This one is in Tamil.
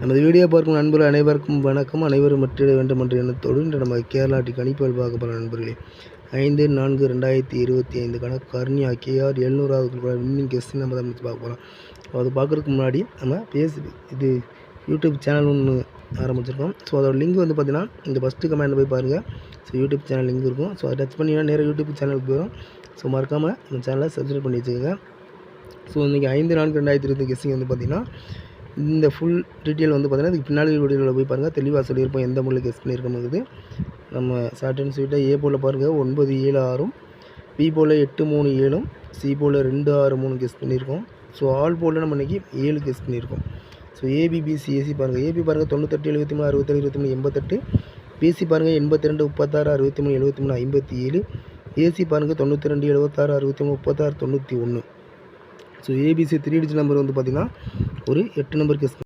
நமது வீடியோ பார்க்கும் நண்பர்கள் அனைவருக்கும் வணக்கம். அனைவரும் வெற்றிட வேண்டும் என்ற எண்ணத்தோடு இன்று நம்ம கேரளா கணிப்புகள் பார்க்க போகிற நண்பர்களே. 5/4/2025 கர்னியா KR 700வது வின்னிங் கெஸ்ட் நம்ம தான் பார்க்க போகிறோம். அது பார்க்குறதுக்கு முன்னாடி நம்ம இது யூடியூப் சேனல் ஒன்று ஆரம்பிச்சிருக்கோம். ஸோ அதோட லிங்க் வந்து பார்த்திங்கன்னா இந்த ஃபஸ்ட்டு கமெண்டில் போய் பாருங்கள். ஸோ யூடியூப் சேனல் லிங்க் இருக்கும். ஸோ அதை டச் பண்ணிங்கன்னா நேராக யூடியூப் சேனலுக்கு போயிடும். ஸோ மறக்காமல் இந்த சேனலை சப்ஸ்கிரைப் பண்ணி வச்சுக்கோங்க. ஸோ இன்றைக்கி 5/4/2025 கெஸ்டிங் வந்து பார்த்திங்கன்னா இந்த ஃபுல் டீட்டெயில் வந்து பார்த்திங்கன்னா இதுக்கு பின்னாடி வீடியோவில் போய் பாருங்கள். தெளிவாக சொல்லியிருப்போம் எந்த முறையில் கெஸ்ட் பண்ணியிருக்கோம்ங்கிறது. நம்ம ஷார்ட் அண்ட் ஸ்வீட்டாக ஏ போல் பாருங்கள் 9-7-6, பி போல் 8-3-7, சி போல் 2-6-3 கெஸ்ட் பண்ணியிருக்கோம். ஸோ ஆல் போல் நம்ம இன்றைக்கி 7 கெஸ்ட் பண்ணியிருக்கோம். ஸோ ஏபிபிசிஎஸ்சி பாருங்கள். ஏபி பாருங்கள் 98-73-67-88, பிசி பாருங்கள் 82-36-63-73-57, ஏசி பாருங்கள் 92-76-63-36-91. ஸோ ஏபிசி 3 டிஜிட் நம்பர் வந்து பார்த்திங்கன்னா ஒரு 8 நம்பர் கெஸ்ட்